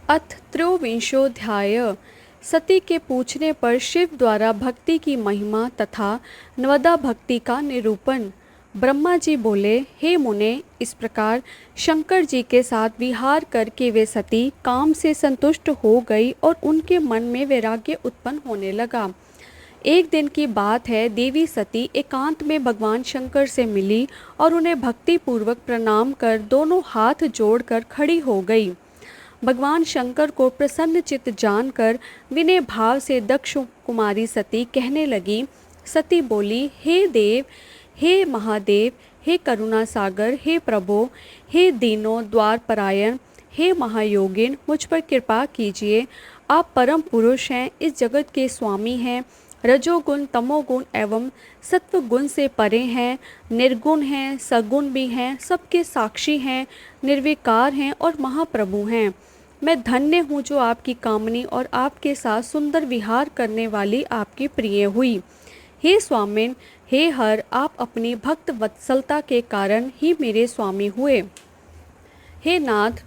अथ त्रयोविंशोऽध्याय। सती के पूछने पर शिव द्वारा भक्ति की महिमा तथा नवदा भक्ति का निरूपण। ब्रह्मा जी बोले, हे मुने, इस प्रकार शंकर जी के साथ विहार करके वे सती काम से संतुष्ट हो गई और उनके मन में वैराग्य उत्पन्न होने लगा। एक दिन की बात है, देवी सती एकांत में भगवान शंकर से मिली और उन्हें भक्ति पूर्वक प्रणाम कर दोनों हाथ जोड़कर खड़ी हो गई। भगवान शंकर को प्रसन्न चित्त जानकर विनय भाव से दक्ष कुमारी सती कहने लगी। सती बोली, हे देव, हे महादेव, हे करुणा सागर, हे प्रभो, हे दीनो द्वारपरायण, हे महायोगिन, मुझ पर कृपा कीजिए। आप परम पुरुष हैं, इस जगत के स्वामी हैं, रजोगुण तमोगुण एवं सत्वगुण से परे हैं, निर्गुण हैं, सगुण भी हैं, सबके साक्षी हैं, निर्विकार हैं और महाप्रभु हैं। मैं धन्य हूँ जो आपकी कामनी और आपके साथ सुंदर विहार करने वाली आपकी प्रिय हुई। हे स्वामिन, हे हर, आप अपनी भक्त वत्सलता के कारण ही मेरे स्वामी हुए। हे नाथ,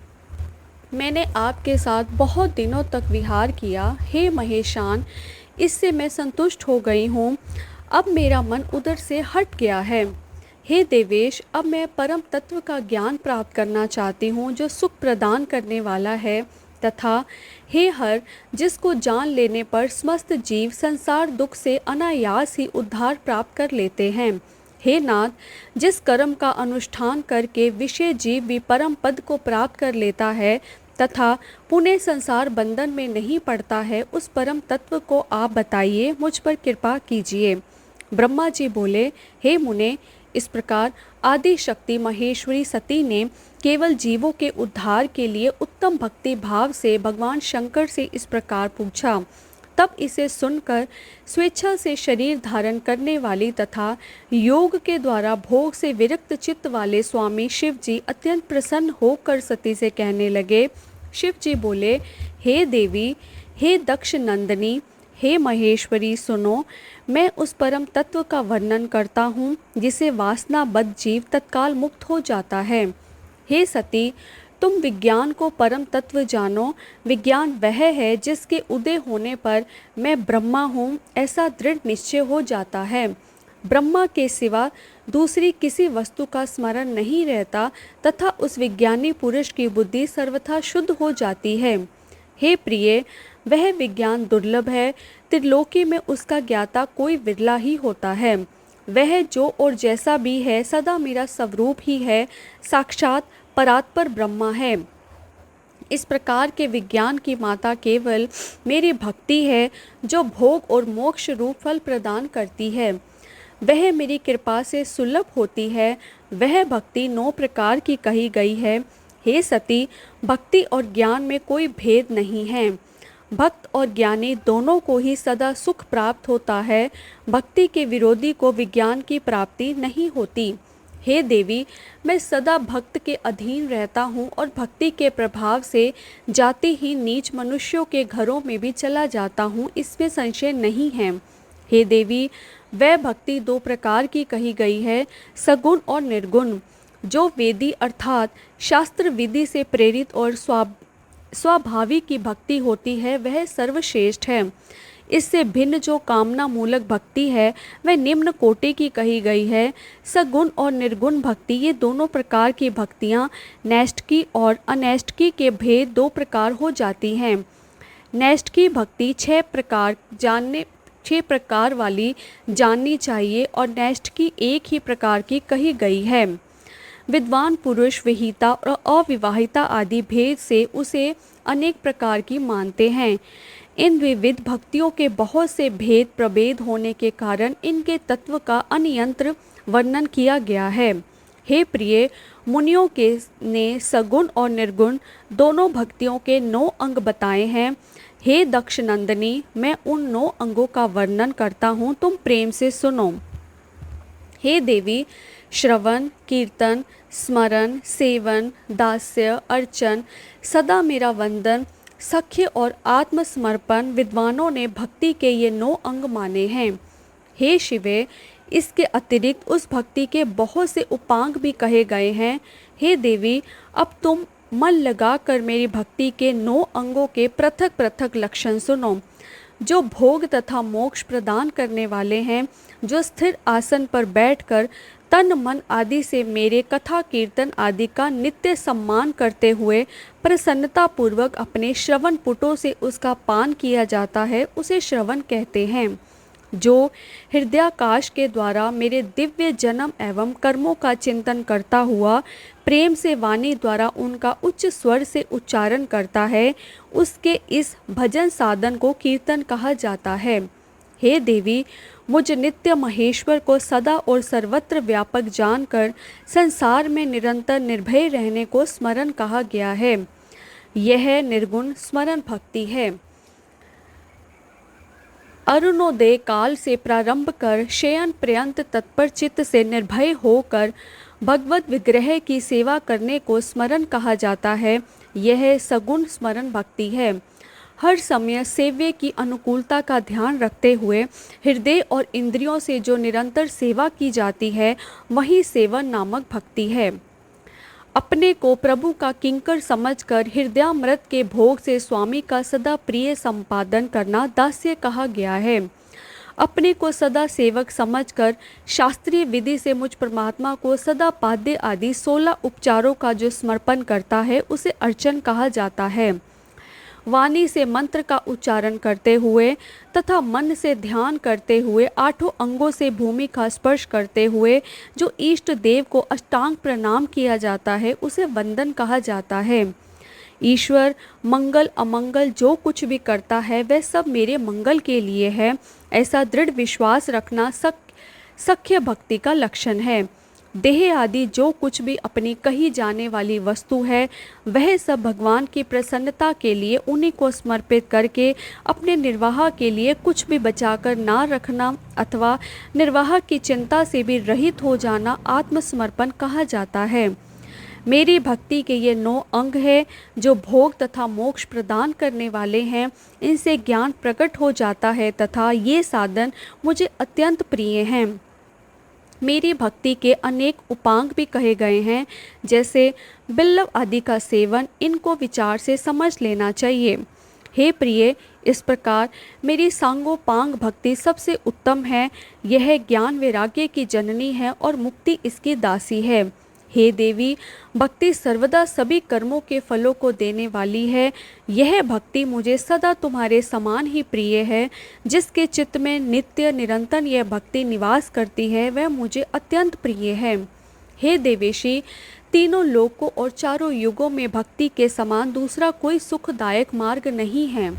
मैंने आपके साथ बहुत दिनों तक विहार किया। हे महेशान, इससे मैं संतुष्ट हो गई हूँ। अब मेरा मन उधर से हट गया है। हे देवेश, अब मैं परम तत्व का ज्ञान प्राप्त करना चाहती हूँ जो सुख प्रदान करने वाला है, तथा हे हर, जिसको जान लेने पर समस्त जीव संसार दुख से अनायास ही उद्धार प्राप्त कर लेते हैं। हे नाथ, जिस कर्म का अनुष्ठान करके विषय जीव भी परम पद को प्राप्त कर लेता है तथा पुनः संसार बंधन में नहीं पड़ता है, उस परम तत्व को आप बताइए, मुझ पर कृपा कीजिए। ब्रह्मा जी बोले, हे मुने, इस प्रकार आदि शक्ति महेश्वरी सती ने केवल जीवों के उद्धार के लिए उत्तम भक्ति भाव से भगवान शंकर से इस प्रकार पूछा। तब इसे सुनकर स्वेच्छा से शरीर धारण करने वाली तथा योग के द्वारा भोग से विरक्त चित्त वाले स्वामी शिव जी अत्यंत प्रसन्न होकर सती से कहने लगे। शिव जी बोले, हे देवी, हे दक्ष नंदिनी, हे महेश्वरी, सुनो, मैं उस परम तत्व का वर्णन करता हूँ जिसे वासनाबद्ध जीव तत्काल मुक्त हो जाता है। हे सती, तुम विज्ञान को परम तत्व जानो। विज्ञान वह है जिसके उदय होने पर मैं ब्रह्मा हूँ ऐसा दृढ़ निश्चय हो जाता है। ब्रह्मा के सिवा दूसरी किसी वस्तु का स्मरण नहीं रहता तथा उस विज्ञानी पुरुष की बुद्धि सर्वथा शुद्ध हो जाती है। हे प्रिय, वह विज्ञान दुर्लभ है, त्रिलोकी में उसका ज्ञाता कोई विरला ही होता है। वह जो और जैसा भी है सदा मेरा स्वरूप ही है, साक्षात परात्पर ब्रह्मा है। इस प्रकार के विज्ञान की माता केवल मेरी भक्ति है जो भोग और मोक्ष रूप फल प्रदान करती है। वह मेरी कृपा से सुलभ होती है। वह भक्ति 9 प्रकार की कही गई है। हे सती, भक्ति और ज्ञान में कोई भेद नहीं है। भक्त और ज्ञानी दोनों को ही सदा सुख प्राप्त होता है। भक्ति के विरोधी को विज्ञान की प्राप्ति नहीं होती। हे देवी, मैं सदा भक्त के अधीन रहता हूँ और भक्ति के प्रभाव से जाति ही नीच मनुष्यों के घरों में भी चला जाता हूँ, इसमें संशय नहीं है। हे देवी, वह भक्ति 2 प्रकार की कही गई है, सगुण और निर्गुण। जो वेदी अर्थात शास्त्र विधि से प्रेरित और स्वाभाविक की भक्ति होती है वह सर्वश्रेष्ठ है। इससे भिन्न जो कामना मूलक भक्ति है वह निम्न कोटि की कही गई है। सगुण और निर्गुण भक्ति, ये दोनों प्रकार की भक्तियाँ नैष्ठिकी और अनैष्ठिकी के भेद 2 प्रकार हो जाती हैं। नैष्ठिकी भक्ति 6 प्रकार वाली जाननी चाहिए और नैष्ठिकी एक ही प्रकार की कही गई है। विद्वान पुरुष विहिता और अविवाहिता आदि भेद से उसे अनेक प्रकार की मानते हैं। इन विविध भक्तियों के बहुत से भेद प्रभेद होने के कारण इनके तत्व का अनियंत्र वर्णन किया गया है। हे प्रिय, मुनियों के ने सगुण और निर्गुण दोनों भक्तियों के 9 अंग बताए हैं। हे दक्ष नंदिनी, मैं उन 9 अंगों का वर्णन करता हूँ, तुम प्रेम से सुनो। हे देवी, श्रवण, कीर्तन, स्मरण, सेवन, दास्य, अर्चन, सदा मेरा वंदन, सख्य और आत्मसमर्पण विद्वानों ने भक्ति के ये 9 अंग माने हैं। हे शिवे, इसके अतिरिक्त उस भक्ति के बहुत से उपांग भी कहे गए हैं। हे देवी, अब तुम मन लगाकर मेरी भक्ति के 9 अंगों के पृथक पृथक लक्षण सुनो, जो भोग तथा मोक्ष प्रदान करने वाले हैं, जो स्थिर आसन पर बैठकर तन मन आदि से मेरे कथा कीर्तन आदि का नित्य सम्मान करते हुए प्रसन्नता पूर्वक अपने श्रवण पुटों से उसका पान किया जाता है, उसे श्रवण कहते हैं। जो हृदयाकाश के द्वारा मेरे दिव्य जन्म एवं कर्मों का चिंतन करता हुआ प्रेम से वाणी द्वारा उनका उच्च स्वर से उच्चारण करता है, उसके इस भजन साधन को कीर्तन कहा जाता है। हे देवी, मुझ नित्य महेश्वर को सदा और सर्वत्र व्यापक जानकर संसार में निरंतर निर्भय रहने को स्मरण कहा गया है। यह निर्गुण स्मरण भक्ति है। अरुणोदय काल से प्रारंभ कर शयन पर्यंत तत्पर चित्त से निर्भय होकर भगवत विग्रह की सेवा करने को स्मरण कहा जाता है। यह सगुण स्मरण भक्ति है। हर समय सेव्य की अनुकूलता का ध्यान रखते हुए हृदय और इंद्रियों से जो निरंतर सेवा की जाती है, वही सेवन नामक भक्ति है। अपने को प्रभु का किंकर समझकर हृदयामृत के भोग से स्वामी का सदा प्रिय संपादन करना दास्य कहा गया है। अपने को सदा सेवक समझकर शास्त्रीय विधि से मुझ परमात्मा को सदा पाद्य आदि 16 उपचारों का जो समर्पण करता है, उसे अर्चन कहा जाता है। वाणी से मंत्र का उच्चारण करते हुए तथा मन से ध्यान करते हुए 8 अंगों से भूमि का स्पर्श करते हुए जो इष्ट देव को अष्टांग प्रणाम किया जाता है, उसे वंदन कहा जाता है। ईश्वर मंगल अमंगल जो कुछ भी करता है, वह सब मेरे मंगल के लिए है, ऐसा दृढ़ विश्वास रखना सख्य भक्ति का लक्षण है। देह आदि जो कुछ भी अपनी कही जाने वाली वस्तु है, वह सब भगवान की प्रसन्नता के लिए उन्हीं को समर्पित करके अपने निर्वाह के लिए कुछ भी बचाकर ना रखना अथवा निर्वाह की चिंता से भी रहित हो जाना आत्मसमर्पण कहा जाता है। मेरी भक्ति के ये 9 अंग हैं, जो भोग तथा मोक्ष प्रदान करने वाले हैं। इनसे ज्ञान प्रकट हो जाता है तथा ये साधन मुझे अत्यंत प्रिय हैं। मेरी भक्ति के अनेक उपांग भी कहे गए हैं, जैसे बिल्लव आदि का सेवन। इनको विचार से समझ लेना चाहिए। हे प्रिय, इस प्रकार मेरी सांगोपांग भक्ति सबसे उत्तम है। यह ज्ञान वैराग्य की जननी है और मुक्ति इसकी दासी है। हे देवी, भक्ति सर्वदा सभी कर्मों के फलों को देने वाली है। यह भक्ति मुझे सदा तुम्हारे समान ही प्रिय है। जिसके चित्त में नित्य निरंतर यह भक्ति निवास करती है, वह मुझे अत्यंत प्रिय है। हे देवेशी, तीनों लोकों और चारों युगों में भक्ति के समान दूसरा कोई सुखदायक मार्ग नहीं है।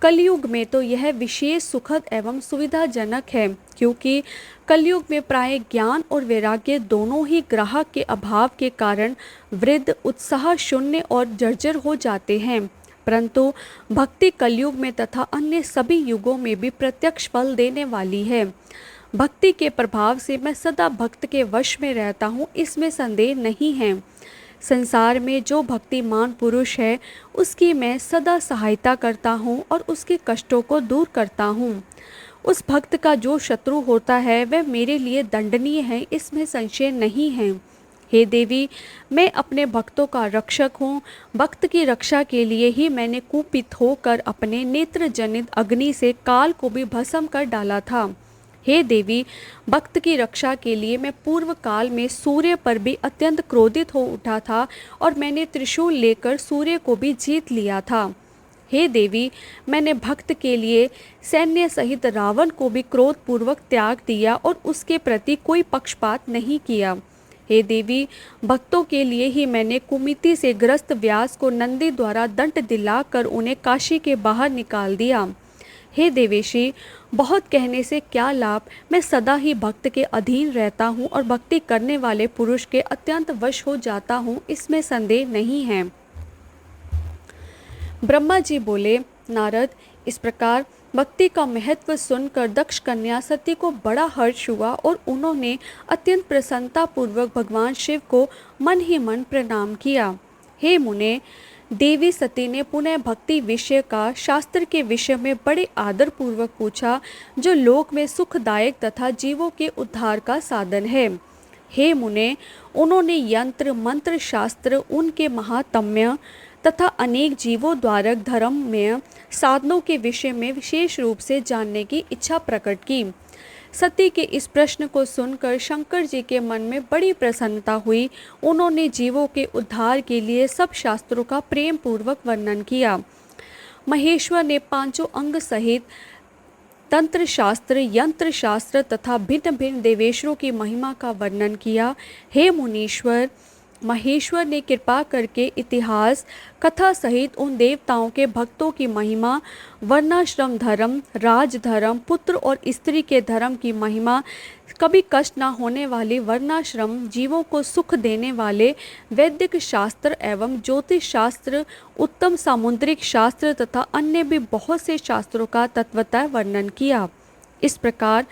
कलयुग में तो यह विशेष सुखद एवं सुविधाजनक है, क्योंकि कलयुग में प्राय ज्ञान और वैराग्य दोनों ही ग्राहक के अभाव के कारण वृद्ध, उत्साह शून्य और जर्जर हो जाते हैं। परंतु भक्ति कलयुग में तथा अन्य सभी युगों में भी प्रत्यक्ष फल देने वाली है। भक्ति के प्रभाव से मैं सदा भक्त के वश में रहता हूँ, इसमें संदेह नहीं है। संसार में जो भक्तिमान पुरुष है, उसकी मैं सदा सहायता करता हूँ और उसके कष्टों को दूर करता हूँ। उस भक्त का जो शत्रु होता है, वह मेरे लिए दंडनीय है, इसमें संशय नहीं है। हे देवी, मैं अपने भक्तों का रक्षक हूँ। भक्त की रक्षा के लिए ही मैंने कुपित होकर अपने नेत्र जनित अग्नि से काल को भी भस्म कर डाला था। हे देवी, भक्त की रक्षा के लिए मैं पूर्व काल में सूर्य पर भी अत्यंत क्रोधित हो उठा था और मैंने त्रिशूल लेकर सूर्य को भी जीत लिया था। हे देवी, मैंने भक्त के लिए सैन्य सहित रावण को भी क्रोधपूर्वक त्याग दिया और उसके प्रति कोई पक्षपात नहीं किया। हे देवी, भक्तों के लिए ही मैंने कुमिति से ग्रस्त व्यास को नंदी द्वारा दंड दिलाकर उन्हें काशी के बाहर निकाल दिया। हे देवेशी, बहुत कहने से क्या लाभ, मैं सदा ही भक्त के अधीन रहता हूँ और भक्ति करने वाले पुरुष के अत्यंत वश हो जाता हूँ, इसमें संदेह नहीं है। ब्रह्मा जी बोले, नारद, इस प्रकार भक्ति का महत्व सुनकर दक्ष कन्या सती को बड़ा हर्ष हुआ और उन्होंने अत्यंत प्रसन्नता पूर्वक भगवान शिव को मन ही मन प्रणाम किया। हे मुने, देवी सती ने पुनः भक्ति विषय का शास्त्र के विषय में बड़े आदर पूर्वक पूछा, जो लोक में सुखदायक तथा जीवों के उद्धार का साधन है। हे मुने, उन्होंने यंत्र मंत्र शास्त्र उनके महात्म्य तथा अनेक जीवोद्धारक धर्म में साधनों के विषय में विशेष रूप से जानने की इच्छा प्रकट की। सती के इस प्रश्न को सुनकर शंकर जी के मन में बड़ी प्रसन्नता हुई। उन्होंने जीवों के उद्धार के लिए सब शास्त्रों का प्रेम पूर्वक वर्णन किया। महेश्वर ने पांचों अंग सहित तंत्र शास्त्र, यंत्र शास्त्र तथा भिन्न भिन्न देवेश्वरों की महिमा का वर्णन किया। हे मुनीश्वर, महेश्वर ने कृपा करके इतिहास कथा सहित उन देवताओं के भक्तों की महिमा, वर्णाश्रम धर्म, राजधर्म, पुत्र और स्त्री के धर्म की महिमा, कभी कष्ट न होने वाली वर्णाश्रम, जीवों को सुख देने वाले वैदिक शास्त्र एवं ज्योतिष शास्त्र, उत्तम सामुद्रिक शास्त्र तथा अन्य भी बहुत से शास्त्रों का तत्वतः वर्णन किया। इस प्रकार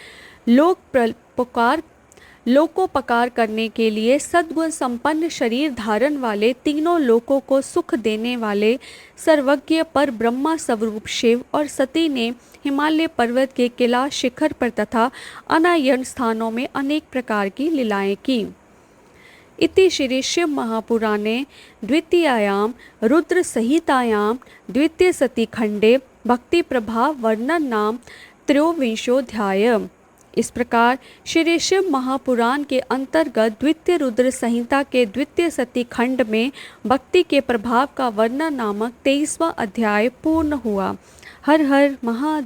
लोकोपकार करने के लिए सद्गुण संपन्न शरीर धारण वाले, तीनों लोकों को सुख देने वाले सर्वज्ञ पर ब्रह्मा स्वरूप शिव और सती ने हिमालय पर्वत के कैलाश शिखर पर तथा अनायन स्थानों में अनेक प्रकार की लीलाएं की। इति श्री शिव महापुराणे द्वितीयायां रुद्र संहितायां द्वितीय सती खंडे भक्ति प्रभाव वर्णन नाम त्रयोविंशोऽध्याय। इस प्रकार श्री शिव महापुराण के अंतर्गत द्वितीय रुद्र संहिता के द्वितीय सती खंड में भक्ति के प्रभाव का वर्णन नामक 23वां अध्याय पूर्ण हुआ। हर हर महादेव।